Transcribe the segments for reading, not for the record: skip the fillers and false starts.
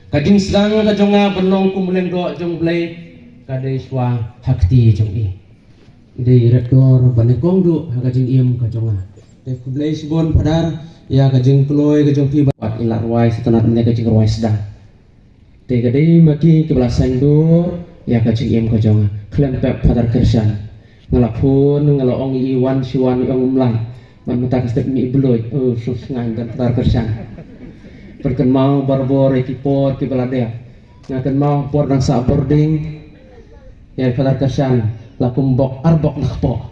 Kajing sedang kajonga berlong kumulen do jong blay kadai swa hakti jong i. Di rektor banekong do kajing iem kajonga. Te kublay sibon padar ya kajing kloy kajong pi bat ilar wai setanat mene kajing wai sedang. Te kadai maki kebelasan do ya kajing iem kajonga. Klempep padar kersan. Ngalapun ngalaong iwan siwan iong umlai. Man mata kastek mi beloy sus ngang dan padar kersan. Perken mau barbor ekipor ki beladea ngaken mau por nang sa boarding ya padar kersan lakum bok arbok nakpo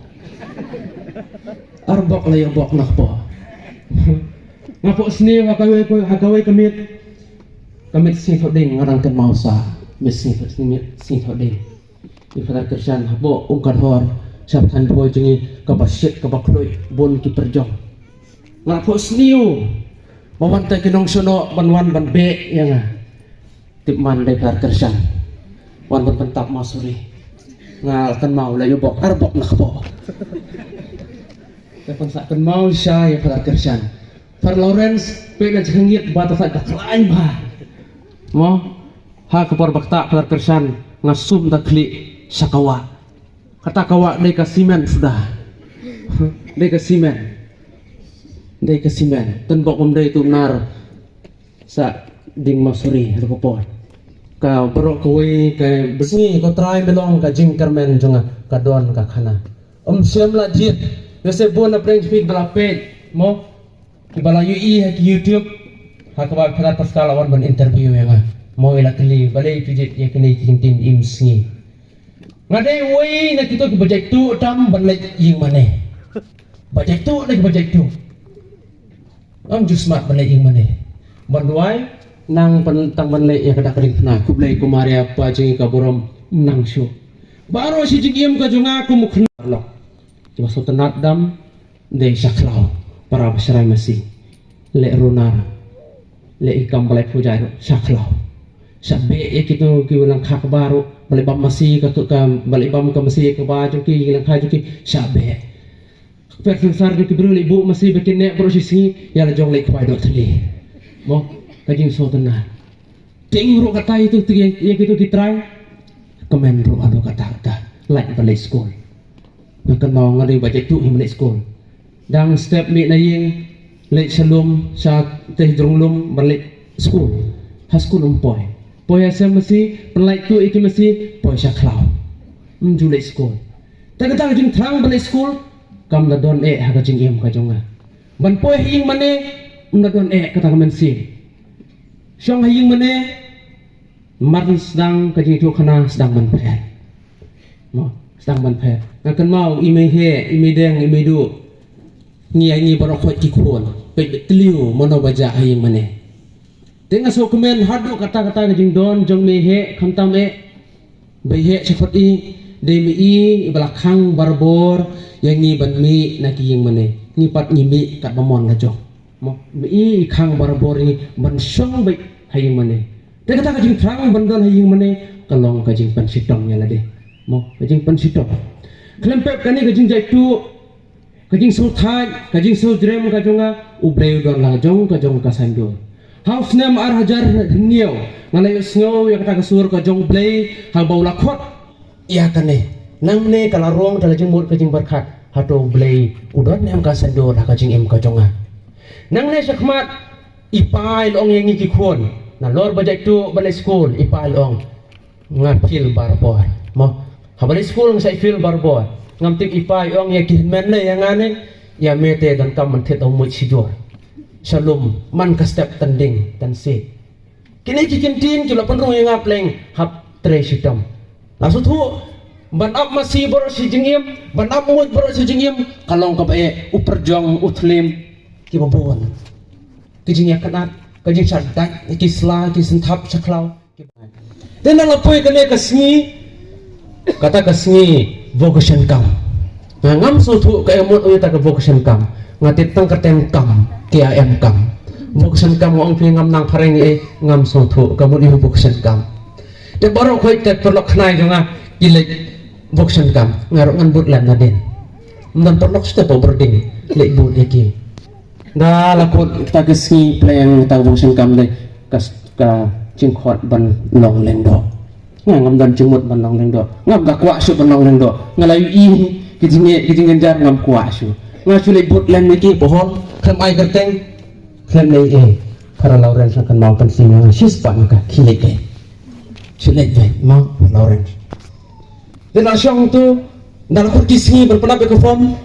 arbok layo bok nakpo ngapo sini hakawai kamit sing thoding ngarang ken mau sa mis sing thoding di padar kersan habo ungkar hor sabtan boy jengi kabasyet kabakloy bon ki perjong ngapo sini Mawan tay kinong suno banwan ban be yang tipman day kar kersan wan ban pentap masuri ngal kan mau layo bok arbok nakpo tepan sak kan mau siya ya kar kersan Far Lawrence pe na jengit batasan ka klaim ba mo ha kapor bakta kar kersan ngasum takli sakawa kata kawa day ka simen sudah day ka simen day kasimen tenbok day tunar sa ding masuri rupopor ka bro kuwi ka besi ko try belong ka jing karmen jonga ka don ka khana siam la jit yose bon na prank speak bala page mo ki bala ui ha ki youtube ha ka ba khana paskala wan ban interview yang mo ila kli balai pijit ye kini tin imsi ngadai woi na kito ki bajak tu tam ban lai ying mane bajak tu lagi bajak tu am jusmat balai ing mane banduai nang pentang balai ya kada kering na kublai kumaria pa jingi kaburom nang syu baro si jigiem ka jonga ku mukhna lo cuma so tenat dam de saklau para besrai masih le runar le ikam balai pujai saklau sabe ya kitu ki ulang khak baru balai bam masih ka balai bam ka masih ka ba jongki ilang kha jongki sabe Persensar di kibru ibu masih bikin nek prosesi ya jong lek kwai dot tli mo kajing so tenan ting ru kata itu ya gitu ditry komen ru ado kata like balik school makan mau ngari baca tu balik school dang step mi na ying lek salum sa teh jonglum balik school ha school umpoy poy asam masih pelai tu iki masih poy saklau julek school tak kata jing thrang balik school kam na don ha ka jing em ka jonga ban poy hing mane na don kata kamen si syong hing mane mar sedang ka jing tu khana sedang ban phe mo sedang ban phe ngakan mau ime he ime deng ime du ngi baro khoi ki khon pe tliu mono baja hing mane tenga so komen hadu kata ka jing don jong me he khamtam be he chefot i de mi i belakang barbor yang ni ban mi na ki ying mane ni pat ni mi kat bamon ga jong mo mi khang barbor ni ban song bai haying mane te kata ka jing thrang ban don haying mane kalong ka jing pan sitong ya la de mo ka jing pan sitong klempep kani ka jing jai tu ka jing so thai ka jing so drem ka jonga ubreu don la jong ka sando house name ar hajar nieu ngalai snow ya kata ka sur ka jong blay hal bau lakhot ya kane nang ne kala rong dalam jemur kajing berkat hato blay udon nem ka sando la kajing em ka jonga nang ne sakmat ipai long yang iki khon na lor bajak tu balai school ipai long ngapil barbor mo ha balai school ngai fil barbor ngam tik ipai ong ya kimen le yang ane ya mete dan kam man thet omut sijor shalom man ka step tanding tan se kini kikin tin kilo penrong yang ngapleng hap tre sitam langsung tu ban up masih boro si jengim ban up mut boro si jengim kalong ka bae uperjong utlim ki babon ki jingya kanat ka jing sardak ki sla ki sentap saklau dan lapoi kene ka sngi kata ka sngi vocation kam ngam so thu ka emot oi ta ka vocation kam ngatit tang katen kam ki am kam vocation kam ong pi ngam nang phareng e ngam so thu ka mut i vocation kam te boro khoi te perlok khnai jonga kilek vocation kam ngarok ngan but lan naden nan perlok ste po berding lek but iki da lakot kita kesi playang ta vocation kam le ka จึงขอดบันลองเลงดอกงามdan jemut ban long leng do ngam ga kwa su ban long leng do ngalayu i kijing ngar ngam kwa su ngasu le but len miki pohon khem ai kerteng khem nei e para lauren kan mau penting nang sis pa ka khilek e chilek ve mau lauren de la shong tu dalam kurkisi berpendap ke form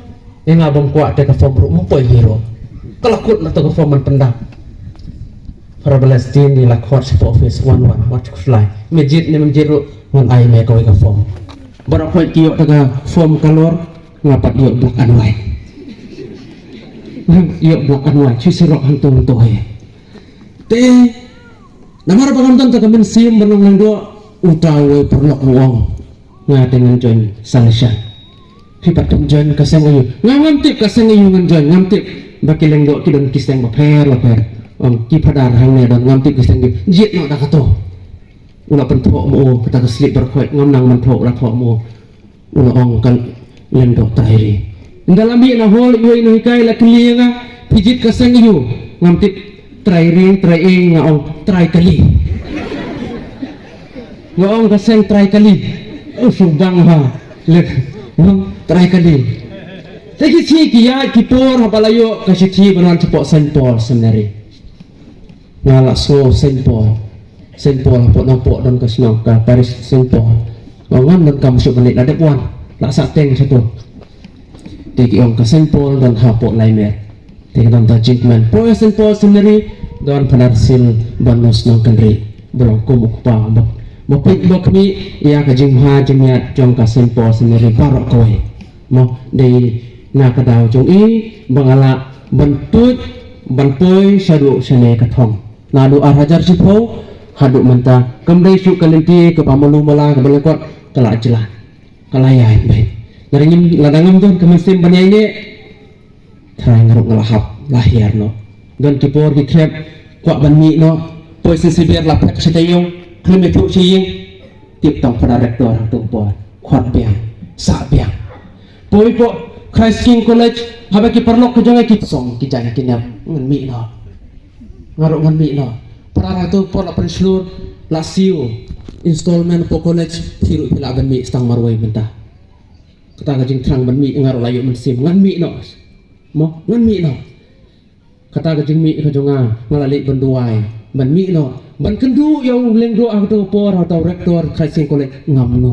yang abang kwa te ke form ru mo poi hero kelakut na to ke form man pendap para Palestin ni lakot sa office one watch fly masjid ni masjid ru ngan ai me ko ka form bara khoi kiyo daga form kalor ngapat yo blak anwai yo blak anwai chi siro hantung to he te namar bangon tan ta men sim banong nang do utawe perlok wong nga dengan join salishan hipat tum join kaseng ayu ngam tip kaseng ayu ngan join ngam tip bakileng do kidon kiseng ba per ki padar hang ne don ngam tip kiseng jit no da kato ula pen tho mo kata keslip berkhoi ngam nang man tho ra tho mo ula ong kan lendo tairi dalam bi na hol yo ino hikai la klienga pijit kaseng ayu ngam tip trairi nga ong trai kali nga ong kaseng trai kali subang ha lek trai kali lagi si kia kipor hapalayo kasi ti banan cepok Saint Paul seminary ngala so Saint Paul po nampok dan kasnong ka Paris Saint Paul ngan dan kam su menit ada puan la sateng satu tiki ong ka Saint Paul dan hapok laimer tiki dan tajikman po Saint Paul seminary dan panarsil banos nang kendri belum kumuk pa mopik bokmi ya ka jingha jimiat jong ka Saint Paul seminary parok kowe mo dei na ka daw jong i bangala bantut banpoy sadu sene kathong nadu arhajar sipo hadu menta kamdai su kalenti ke pamalu mala ke balakot kala jelan kalayai baik ngaringin ladangam don ke mesin banyai ni trai ngaruk ngalahap lahir no don kipor ki krep kwa banmi no poy sensibir lapek setayong klem itu ciying tip tong pada rektor tung por khot biang sa biang poy po Christ King College habaki perlok ke jangai ki song ki jana kinap ngan mi no ngaruk ngan mi no para ratu por la penslur la siu installment po college thiru pila ban mi stang marwai mentah kata ka jing trang ban mi ngaruk layu men sim ngan mi no mo ngan mi no kata ka jing mi ka jonga ngalali banduai ban mi no ban kendu yang lengdo aku por atau rektor Christ King College ngam no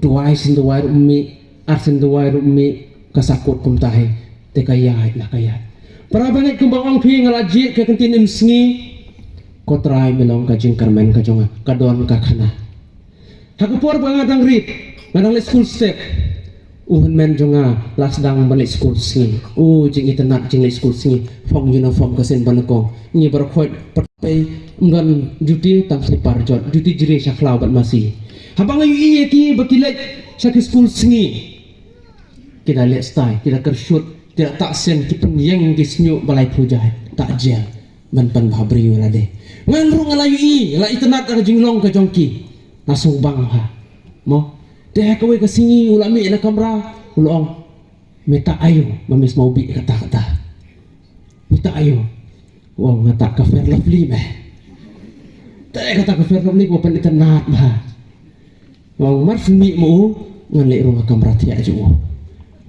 duai sin duai mi arsen duai rumi kasakut kum tahe te kayai la kayai para banget kumbang ong pi ngalaji ke kentin im sngi ko try melong ka jing karmen ka jonga ka don ka khana hakapor bangadang rit ngadang le school step uhun men jonga las dang balik school sngi jing itnat jing le school sngi phong uniform ka sen banakong ni berkhot perpai ngan duty tang slipar jot duty jire syaklau bat masih habang ayu i ki bakilek syak school sngi kita lihat style kita kershut tidak tak sen kita yang disnyu balai puja tak jel ban babriu lade ngalru ngalayu i la itnat ka jinglong ka jongki nasung bang ha mo teh kowe ka singi ulami na kamera ulong meta ayo mamis mau bi kata meta ayo wong ngata ka fair lovely meh teh kata ka fair lovely ko pen itnat ha wong marfmi mu ngalek rumah kamera tiak jo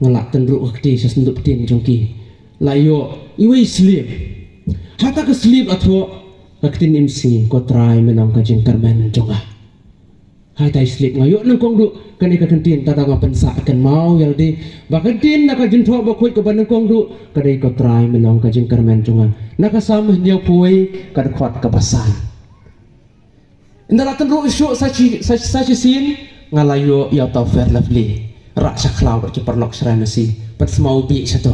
ngelak tendruk akti sesenduk tin jongki layo iwe sleep hata ke sleep atau aktin imsi ko try menang ka jing karmen jonga hai tai sleep ngayo nang kong du kani ka kentin tata nga pensa akan mau yaldi bakantin naka jintho ba kuit ka banang kong du kadai ko try menang ka jing karmen jonga naka samah niaw puai ka khot ka basan indala tendruk isu sachi sin ngalayo ya tau fair lovely rak syaklau bagi perlok seranasi pen semau bi satu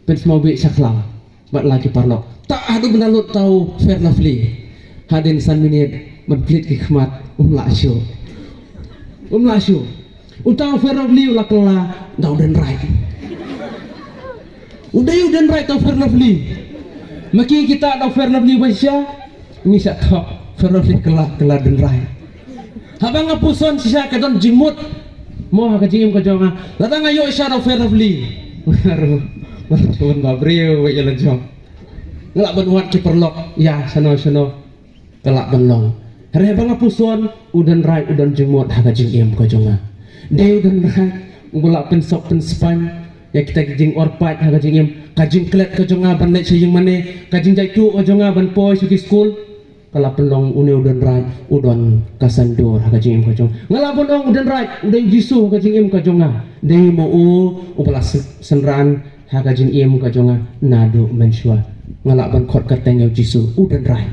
pen semau bi syaklau bat lagi perlok tak ada benalut tahu fair lovely hadin san minit berpelit hikmat lasyu utang fair lovely ulah kela dau dan right udah right tahu fair lovely maki kita tahu fair lovely basya ni sak tahu fair lovely kela dan right habang ngapuson sisa kadon jimut mau ka jingim ka jonga datang ayo isyara fair lovely baru babrio we yala jong ngelak benuat ki perlok ya sano kelak benlong hare bang apuson udan rai udan jemot haga jing em ko jonga de udan rai ngulak pen sok pen span ya kita jing orpat haga jing em kajing klet ko jonga ban lek sing mane kajing jai tu ko jonga ban poi suki school kelak benlong une udan rai udan kasandur haga jing em ko jong ngala bonong udan rai udan jisu haga jing em ko jonga de mo u balas senran haga jing em ko jonga nadu mensua ngalak ban khot kateng yo jisu udan rai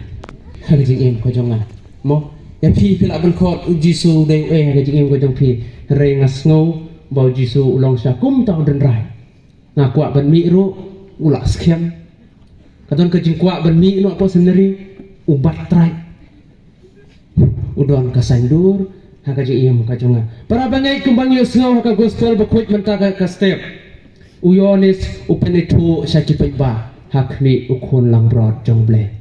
haga jing em ko jonga mo ya pi lak ban khot u jisu dei haga jing em ko jong pi re ngas ngau bau jisu ulong sya kum ta udan rai ngakuak ban mi ru ulak sekian katon ke jing kuak ban mi no apa sendiri ubat trai udon kasandur haga jing em ko jonga para bangai kumbang yo ngau haga gospel bakuit mentaga ka step uyonis upenitu syaki ba hakmi ukun lang brod jongble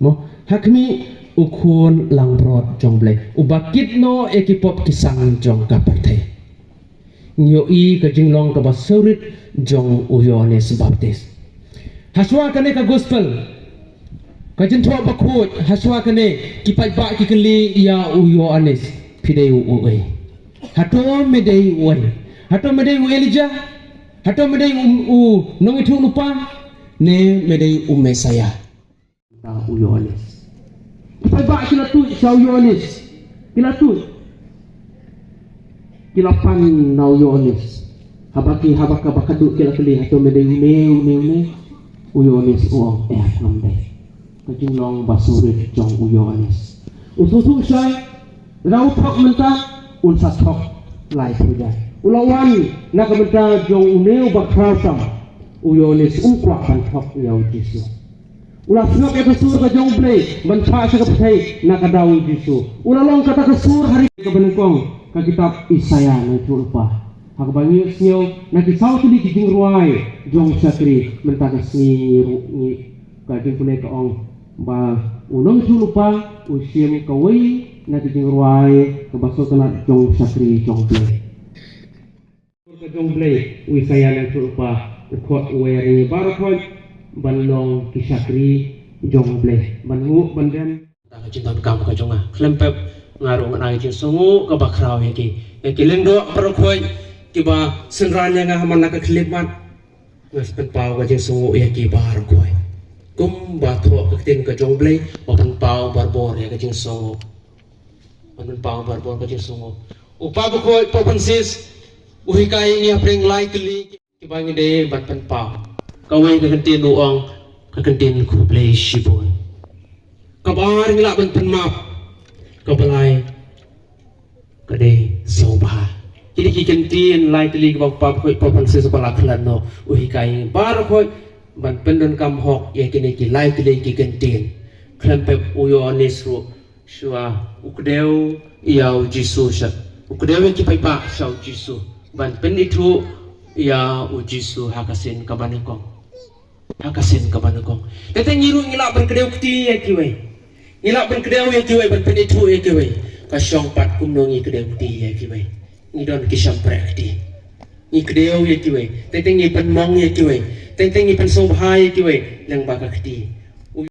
mo hakmi ukun lang brod jongble ubakit no ekipop kisang jong kapate nyoi ka jinglong ka basurit jong uyonis baptis haswa kane ka gospel ka jintwa bakut haswa kane kipai ba kikeli ya uyonis pideu uwe hato medei Elijah hato medei nong itu lupa ne medei saya ta uyonis kipai ba kila tu sa uyonis kila tu kila pan na uyonis habaki habaka bakadu kila kali hato medei ne uyonis uang ngamde kajinglong basurit jong uyonis ususu sai rau thok menta unsa thok lai puja ulawan na kamenta jong uneu bakrasam uyonis ukwa kan thok yau jisu ula snok eta sur ka jong play ban pha sa kapthai na ka daw jisu ula long kata ka sur hari ka benengkong ka kitab Isaya na tulpa hak bangius nyo na kisaw tuli ki jing ruai jong sakri menta ka ni ka jing pulay ka ong ba unong tulpa usim ka wei na ki jing ruai ka baso kana jong sakri jong play ka jong play Isaya na tulpa ukot weri barakot banlong kisakri jongble bangu banden ta cinta kam ka jonga klempep ngaru ngai jing sungu ka bakrau yaki lengdo barakoi kiba senranya nga hamana ka klimat ngas pen pau ka jing sungu yaki barakoi kum batho ka tin ka jongble open pau barbor ya ka jing sungu open pau barbor ka jing sungu upa bakoi popensis uhikai ni apreng likely kibangi de batpan pau kawai ka kantin uang ka kantin ku play shibon kabar ngila batpan map kabalai kade soba jadi ki kantin lai teli ka pap ko papan se sepala klan no uhi kai bar ko ban pendon kam hok ye kini ki lai teli ki kantin klan pep uyo anisru shua ukdeu iau jisu sha ukdeu ki pai pa shau jisu ban penditu ya ujisu hakasin kabanekong teteng ngiru ngilak ban kedeu kti ya kiwei ngilak ban kedeu ya kiwei ban penitu ya kiwei ka syong pat kumnongi kedeu kti ya kiwei ngidon ki syampre kti ngi kedeu ya kiwei teteng ngi pan mong ya kiwei teteng ngi pan sobha ya kiwei lang baka kti